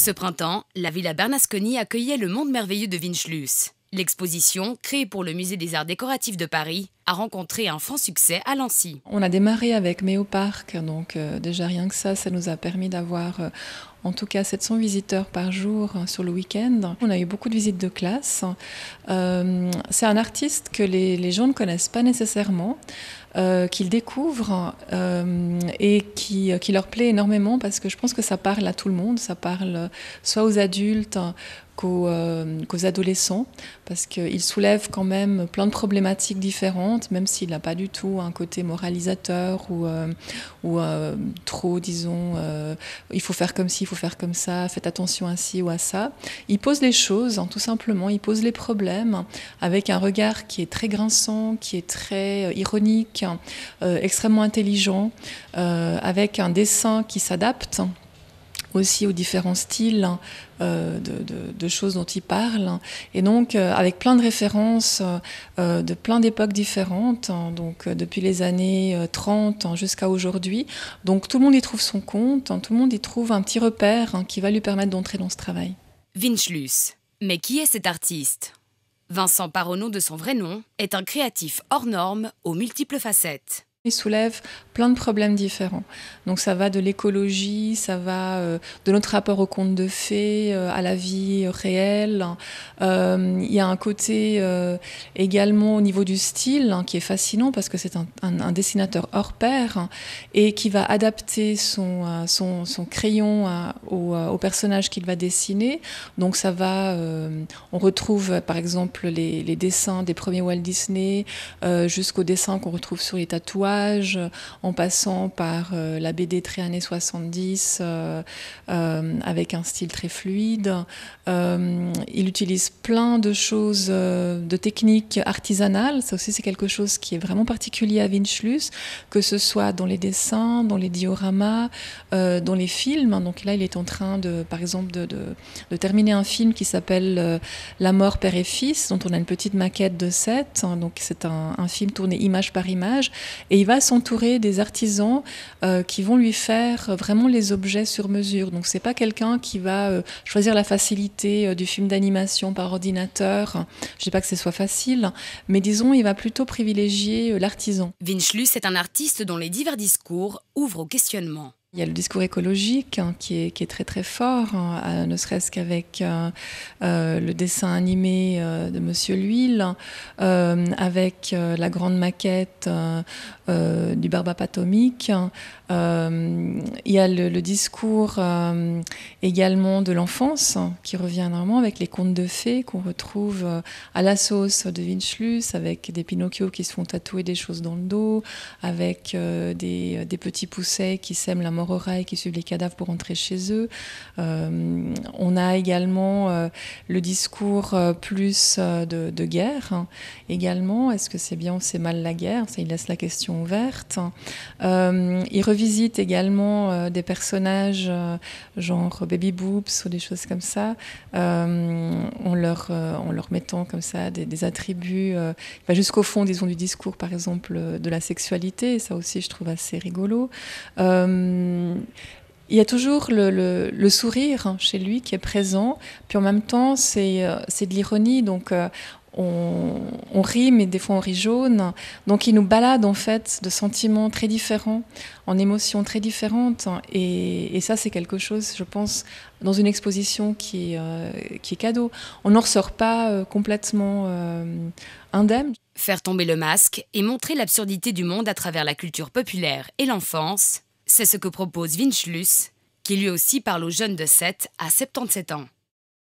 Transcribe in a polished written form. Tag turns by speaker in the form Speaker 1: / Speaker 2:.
Speaker 1: Ce printemps, la Villa Bernasconi accueillait le monde merveilleux de Windschluss. L'exposition, créée pour le Musée des Arts Décoratifs de Paris, a rencontré un franc succès à Lancy.
Speaker 2: On a démarré avec Méoparc, donc déjà rien que ça nous a permis d'avoir en tout cas 700 visiteurs par jour sur le week-end. On a eu beaucoup de visites de classe. C'est un artiste que les gens ne connaissent pas nécessairement, qu'ils découvrent et qui leur plaît énormément parce que je pense que ça parle à tout le monde, ça parle soit aux adultes qu'aux adolescents, parce qu'il soulève quand même plein de problématiques différentes, même s'il n'a pas du tout un côté moralisateur ou trop, disons, il faut faire comme ci, il faut faire comme ça, faites attention à ci ou à ça. Il pose les choses, tout simplement, il pose les problèmes avec un regard qui est très grinçant, qui est très ironique, extrêmement intelligent, avec un dessin qui s'adapte aussi aux différents styles de choses dont il parle, et donc avec plein de références de plein d'époques différentes, donc depuis les années 30 jusqu'à aujourd'hui. Donc tout le monde y trouve son compte, tout le monde y trouve un petit repère qui va lui permettre d'entrer dans ce travail.
Speaker 1: Windschluss. Mais qui est cet artiste ? Vincent Paronneau, de son vrai nom, est un créatif hors norme aux multiples facettes.
Speaker 2: Il soulève plein de problèmes différents. Donc ça va de l'écologie, ça va de notre rapport au conte de fées, à la vie réelle. Il y a un côté également au niveau du style qui est fascinant parce que c'est un dessinateur hors pair et qui va adapter son crayon au personnage qu'il va dessiner. Donc ça va, on retrouve par exemple les dessins des premiers Walt Disney jusqu'aux dessins qu'on retrouve sur les tatouages, en passant par la BD très années 70 avec un style très fluide. Il utilise plein de choses, de techniques artisanales. Ça aussi, c'est quelque chose qui est vraiment particulier à Windschluss, que ce soit dans les dessins, dans les dioramas, dans les films. Donc là, il est en train, par exemple, de terminer un film qui s'appelle La mort, père et fils, dont on a une petite maquette de 7. Donc c'est un film tourné image par image. Et il va s'entourer des artisans qui vont lui faire vraiment les objets sur mesure. Donc c'est pas quelqu'un qui va choisir la facilité du film d'animation par ordinateur. Je dis pas que ce soit facile, mais disons il va plutôt privilégier l'artisan.
Speaker 1: Windschluss est un artiste dont les divers discours ouvrent au questionnement.
Speaker 2: Il y a le discours écologique qui est très très fort, ne serait-ce qu'avec le dessin animé de Monsieur l'Huile, avec la grande maquette du Barbap atomique. Il y a le discours également de l'enfance qui revient énormément avec les contes de fées qu'on retrouve à la sauce de Windschluss, avec des Pinocchio qui se font tatouer des choses dans le dos, avec des petits poussets qui sèment la mort au rail, qui suivent les cadavres pour rentrer chez eux. On a également le discours plus de guerre également. Est-ce que c'est bien ou c'est mal la guerre ? Ça, il laisse la question ouverte. Il revisite également des personnages genre Baby Boobs ou des choses comme ça, en leur mettant comme ça des attributs jusqu'au fond, disons, du discours, par exemple, de la sexualité. Et ça aussi, je trouve assez rigolo. Il y a toujours le sourire chez lui qui est présent, puis en même temps, c'est de l'ironie, donc on rit, mais des fois on rit jaune. Donc il nous balade en fait de sentiments très différents, en émotions très différentes. Et ça, c'est quelque chose, je pense, dans une exposition qui est cadeau. On n'en ressort pas complètement indemne.
Speaker 1: Faire tomber le masque et montrer l'absurdité du monde à travers la culture populaire et l'enfance, c'est ce que propose Windschluss, qui lui aussi parle aux jeunes de 7 à 77 ans.